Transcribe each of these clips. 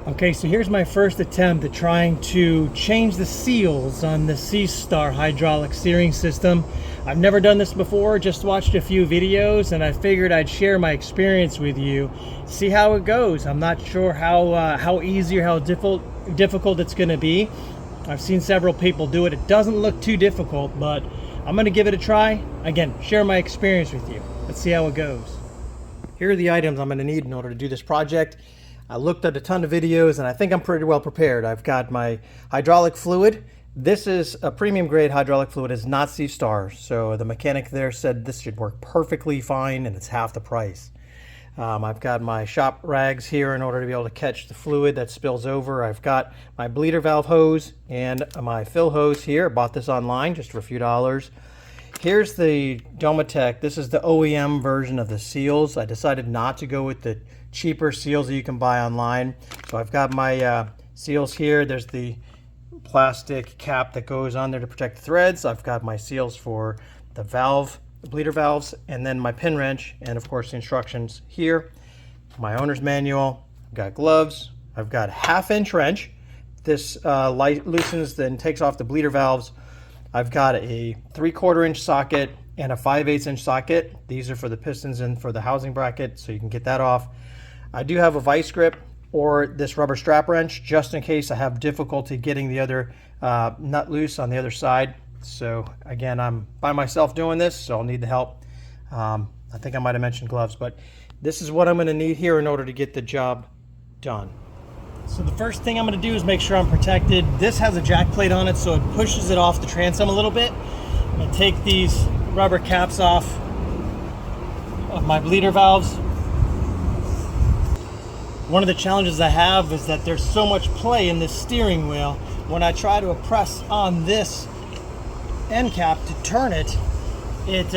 Okay, so here's my first attempt at trying to change the seals on the SeaStar Hydraulic Steering system. I've never done this before, just watched a few videos, and I figured I'd share my experience with you, see how it goes. I'm not sure how easy or how difficult it's going to be. I've seen several people do it. It doesn't look too difficult, but I'm going to give it a try. Again, share my experience with you. Let's see how it goes. Here are the items I'm going to need in order to do this project. I looked at a ton of videos and I think I'm pretty well prepared. I've got my hydraulic fluid. This is a premium grade hydraulic fluid. It's not SeaStar, so the mechanic there said this should work perfectly fine and it's half the price. I've got my shop rags here in order to be able to catch the fluid that spills over. I've got my bleeder valve hose and my fill hose here. I bought this online just for a few dollars. Here's the Domatec. This is the OEM version of the seals. I decided not to go with the cheaper seals that you can buy online. So I've got my seals here. There's the plastic cap that goes on there to protect the threads. I've got my seals for the valve, the bleeder valves, and then my pin wrench, and of course the instructions here. My owner's manual. I've got gloves. I've got a 1/2-inch wrench. This loosens and takes off the bleeder valves. I've got a 3/4 inch socket and a 5/8 inch socket. These are for the pistons and for the housing bracket, so you can get that off. I do have a vice grip or this rubber strap wrench just in case I have difficulty getting the other nut loose on the other side. So again, I'm by myself doing this, so I'll need the help. I think I might have mentioned gloves, but this is what I'm going to need here in order to get the job done. So the first thing I'm going to do is make sure I'm protected. This has a jack plate on it, so it pushes it off the transom a little bit. I'm going to take these rubber caps off of my bleeder valves. One of the challenges I have is that there's so much play in this steering wheel. When I try to press on this end cap to turn it, it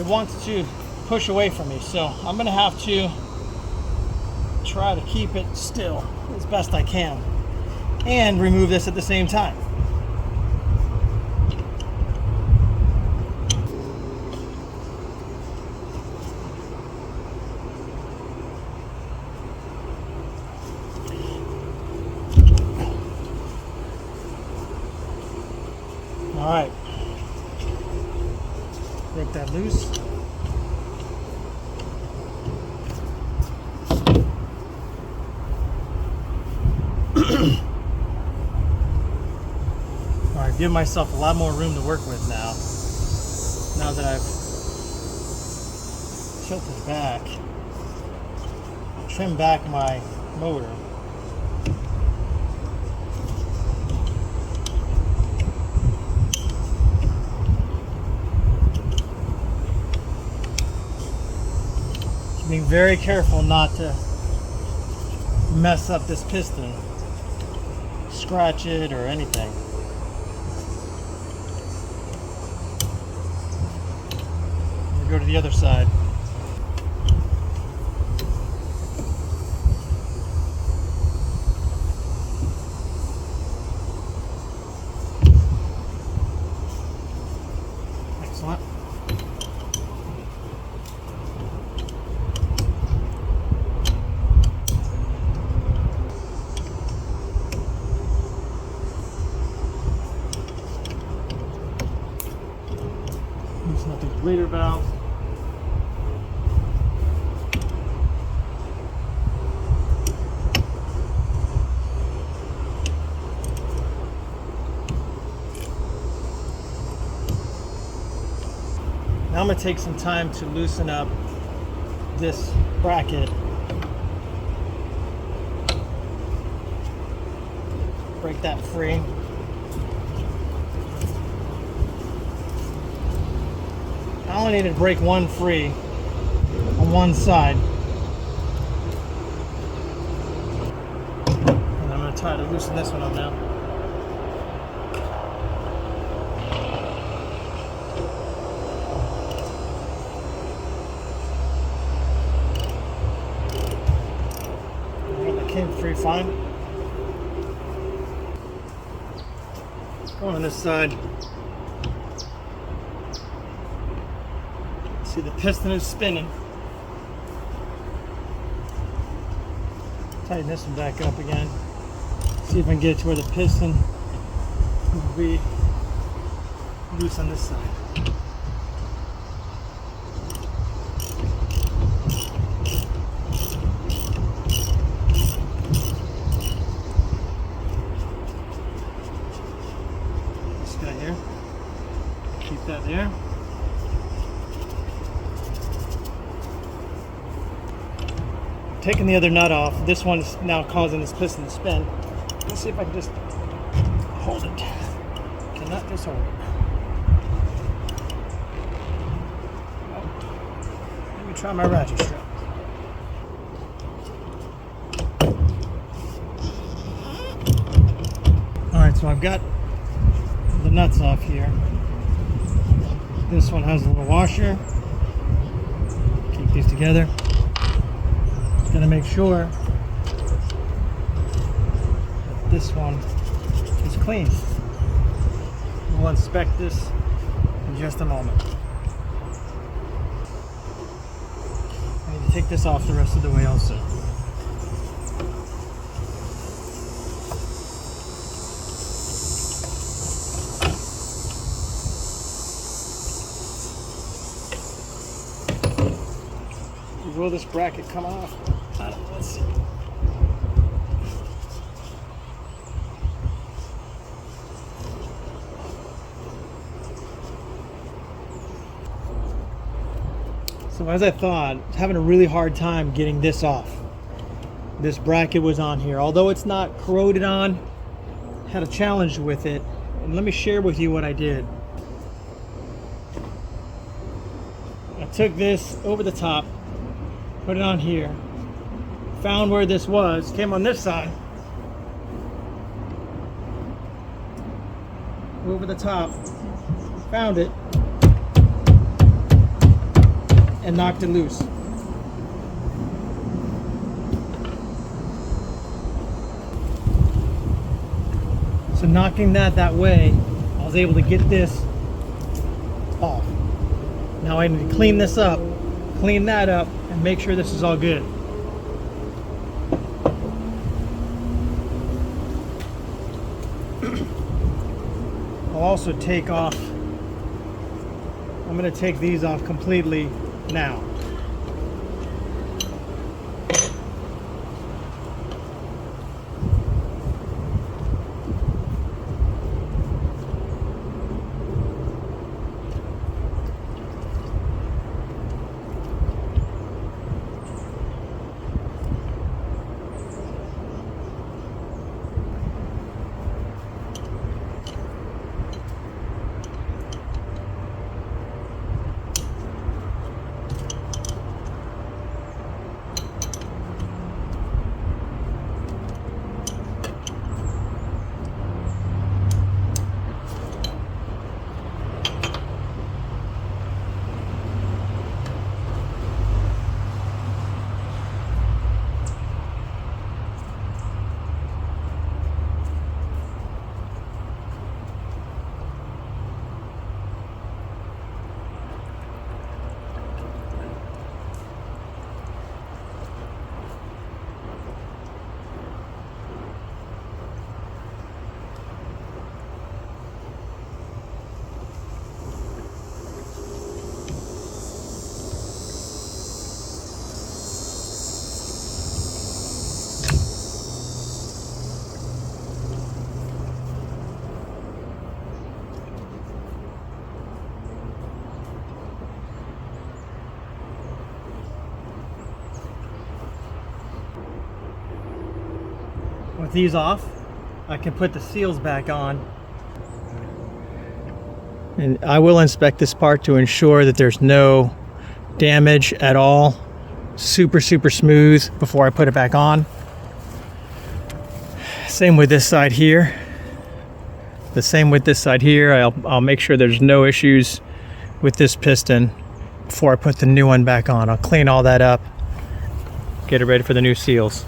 wants to push away from me. So I'm going to have to try to keep it still as best I can and remove this at the same time. All right, break that loose. All right, give myself a lot more room to work with now that I've tilted back, trimmed back my motor. Being very careful not to mess up this piston, scratch it or anything. We'll go to the other side. Excellent. Loosen up these bleeder valves. Now I'm going to take some time to loosen up this bracket. Break that free. I only need to break one free on one side. And I'm going to try to loosen this one up now. That came free fine. Going on this side. See, the piston is spinning. Tighten this one back up again. See if I can get it to where the piston will be loose on this side. This guy here. Keep that there. Taking the other nut off. This one is now causing this piston to spin. Let's see if I can just hold it. Cannot just hold it. Oh. Let me try my ratchet strap. Alright, so I've got the nuts off here. This one has a little washer. Keep these together. Just gotta make sure that this one is clean. We'll inspect this in just a moment. I need to take this off the rest of the way also. Will this bracket come off? I don't know. Let's see. So as I thought, I was having a really hard time getting this off. This bracket was on here. Although it's not corroded on, had a challenge with it. And let me share with you what I did. I took this over the top, put it on here, found where this was, came on this side, over the top, found it, and knocked it loose. So knocking that way, I was able to get this off. Now I need to clean this up, clean that up, and make sure this is all good. I'll also take off, I'm going to take these off completely now. With these off, I can put the seals back on. And I will inspect this part to ensure that there's no damage at all. Super smooth before I put it back on. Same with this side here. The same with this side here. I'll make sure there's no issues with this piston before I put the new one back on. I'll clean all that up, get it ready for the new seals.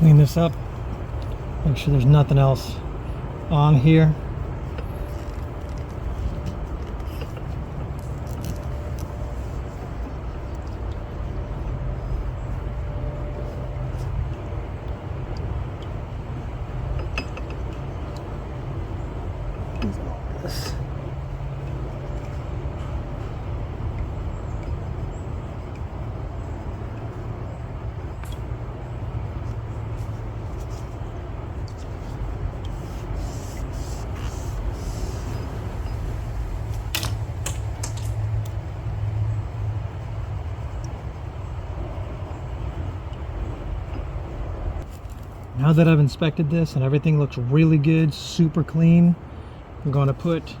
Clean this up. Make sure there's nothing else on here. Now that I've inspected this and everything looks really good, super clean, I'm going to put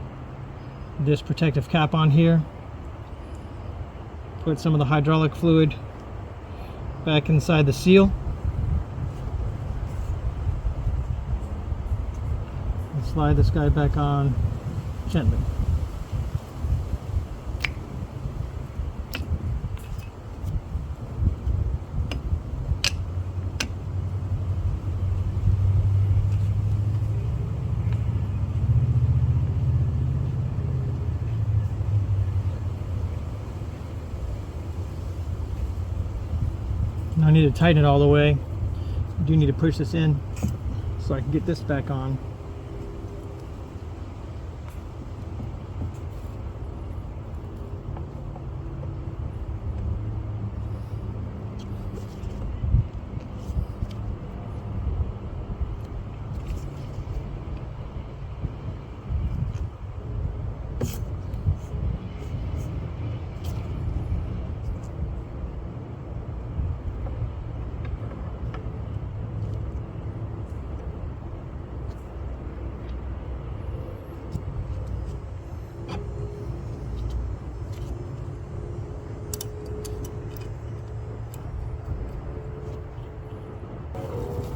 this protective cap on here, put some of the hydraulic fluid back inside the seal, and slide this guy back on gently. Now I need to tighten it all the way. I do need to push this in so I can get this back on.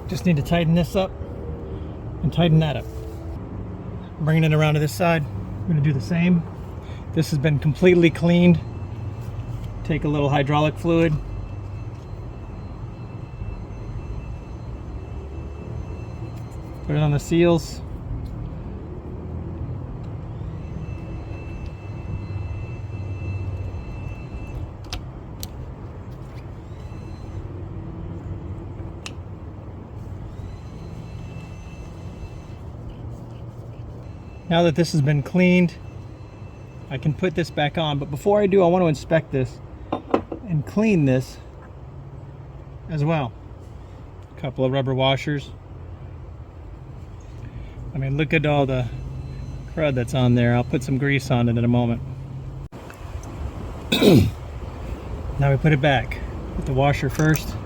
Just need to tighten this up and tighten that up. Bringing it around to this side, I'm going to do the same. This has been completely cleaned. Take a little hydraulic fluid. Put it on the seals. Now that this has been cleaned, I can put this back on, but before I do, I want to inspect this and clean this as well. A couple of rubber washers. I mean, look at all the crud that's on there. I'll put some grease on it in a moment. Now we put it back. Put the washer first.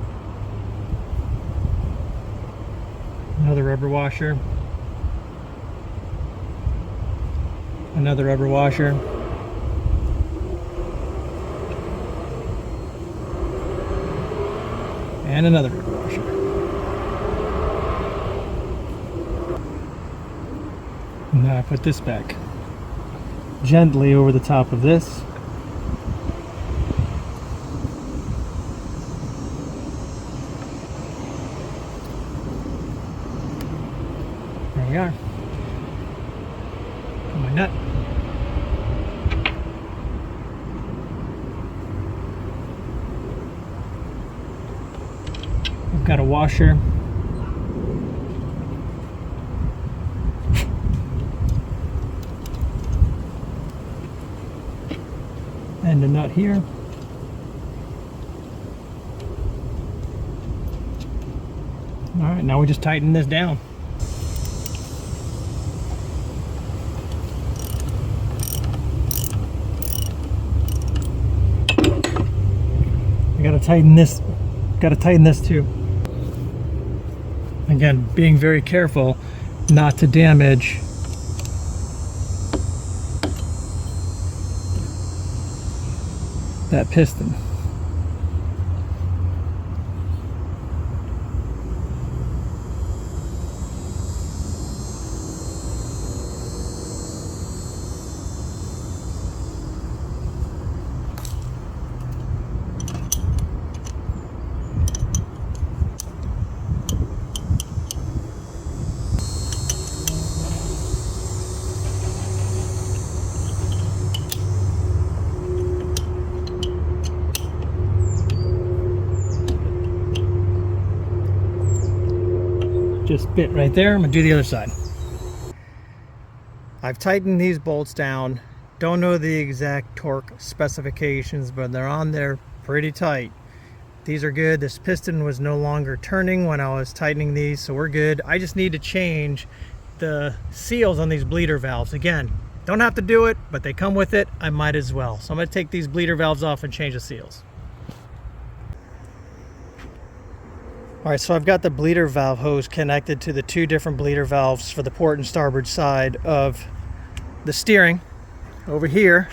Another rubber washer. Another rubber washer. And another rubber washer. Now I put this back gently over the top of this. There we are. Put my nut. I've got a washer. And a nut here. All right, now we just tighten this down. I gotta tighten this. Gotta tighten this too. Again, being very careful not to damage that piston. just bit right there. I'm gonna do the other side. I've tightened these bolts down. Don't know the exact torque specifications, but they're on there pretty tight. These are good. This piston was no longer turning when I was tightening these, so we're good. I just need to change the seals on these bleeder valves. Again, don't have to do it, but they come with it. I might as well. So I'm gonna take these bleeder valves off and change the seals. All right, so I've got the bleeder valve hose connected to the two different bleeder valves for the port and starboard side of the steering. Over here,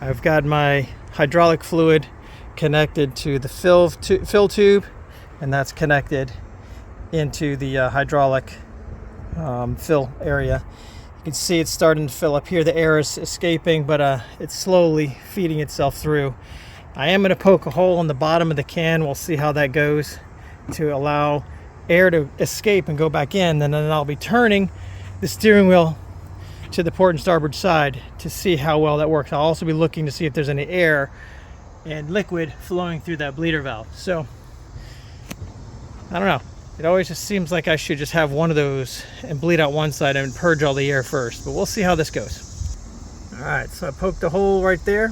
I've got my hydraulic fluid connected to the fill tube, and that's connected into the hydraulic fill area. You can see it's starting to fill up here. The air is escaping, but it's slowly feeding itself through. I am going to poke a hole in the bottom of the can. We'll see how that goes to allow air to escape and go back in. And then I'll be turning the steering wheel to the port and starboard side to see how well that works. I'll also be looking to see if there's any air and liquid flowing through that bleeder valve. So I don't know, it always just seems like I should just have one of those and bleed out one side and purge all the air first, but we'll see how this goes. All right, so I poked a hole right there.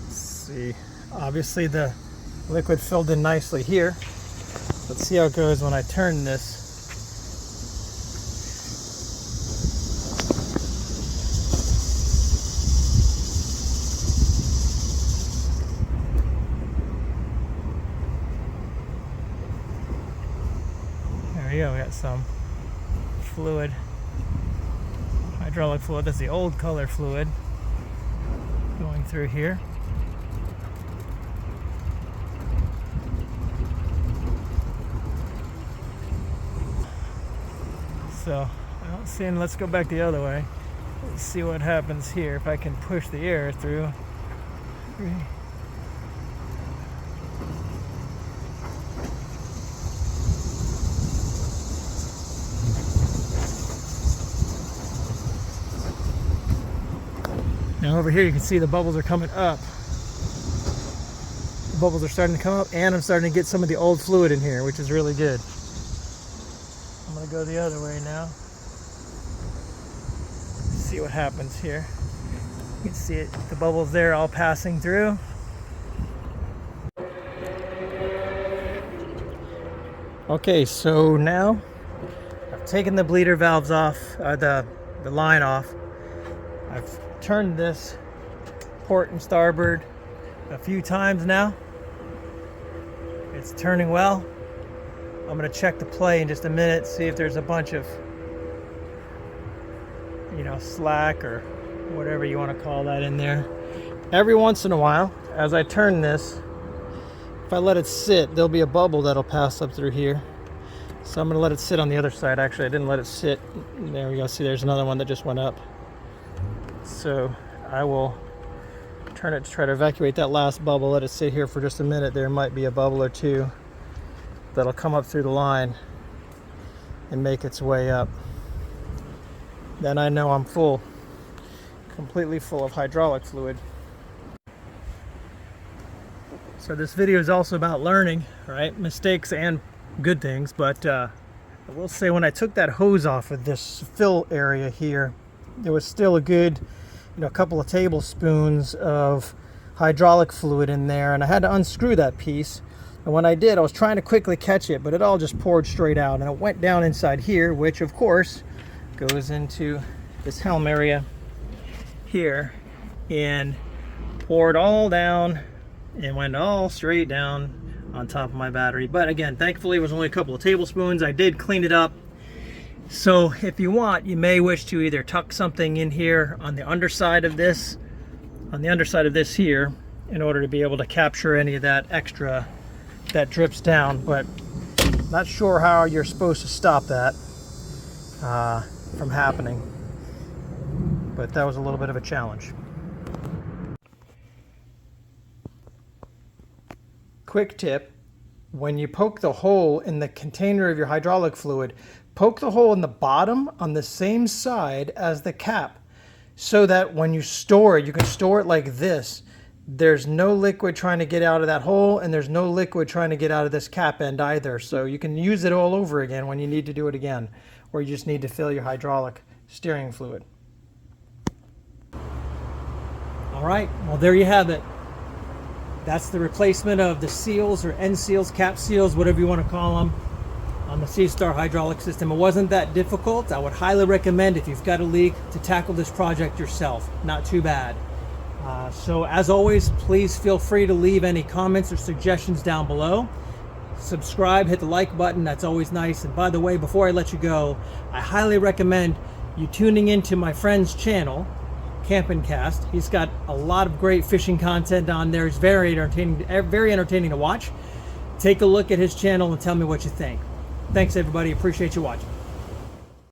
Let's see, obviously the liquid filled in nicely here. Let's see how it goes when I turn this. There we go, we got some fluid, hydraulic fluid. That's the old color fluid going through here. So I don't see any. Let's go back the other way. Let's see what happens here if I can push the air through. Now over here you can see the bubbles are coming up. The bubbles are starting to come up, and I'm starting to get some of the old fluid in here, which is really good. I'm going to go the other way now. See what happens here. You can see it, the bubbles there all passing through. Okay, so now I've taken the bleeder valves off, the line off. I've turned this port and starboard a few times now. It's turning well. I'm going to check the play in just a minute, see if there's a bunch of, slack or whatever you want to call that in there. Every once in a while, as I turn this, if I let it sit, there'll be a bubble that'll pass up through here. So I'm going to let it sit on the other side. Actually, I didn't let it sit. There we go. See, there's another one that just went up. So I will turn it to try to evacuate that last bubble. Let it sit here for just a minute. There might be a bubble or two that'll come up through the line and make its way up. Then I know I'm full, completely full of hydraulic fluid. So this video is also about learning, right? Mistakes and good things, but I will say when I took that hose off of this fill area here, there was still a good, couple of tablespoons of hydraulic fluid in there, and I had to unscrew that piece. And when I did, I was trying to quickly catch it, but it all just poured straight out, and it went down inside here, which of course goes into this helm area here and poured all down and went all straight down on top of my battery. But again, thankfully it was only a couple of tablespoons. I did clean it up. So if you want, you may wish to either tuck something in here on the underside of this, here, in order to be able to capture any of that extra that drips down, but not sure how you're supposed to stop that from happening. But that was a little bit of a challenge. Quick tip, when you poke the hole in the container of your hydraulic fluid, poke the hole in the bottom on the same side as the cap, so that when you store it, you can store it like this, There's no liquid trying to get out of that hole, and there's no liquid trying to get out of this cap end either. So you can use it all over again when you need to do it again, or you just need to fill your hydraulic steering fluid. All right, well, there you have it. That's the replacement of the seals or end seals, cap seals, whatever you want to call them, on the SeaStar hydraulic system. It wasn't that difficult. I would highly recommend, if you've got a leak, to tackle this project yourself. Not too bad. So as always, please feel free to leave any comments or suggestions down below. Subscribe, hit the like button, that's always nice. And by the way, before I let you go, I highly recommend you tuning into my friend's channel, Campin' Cast. He's got a lot of great fishing content on there. It's very entertaining to watch. Take a look at his channel and tell me what you think. Thanks everybody, appreciate you watching.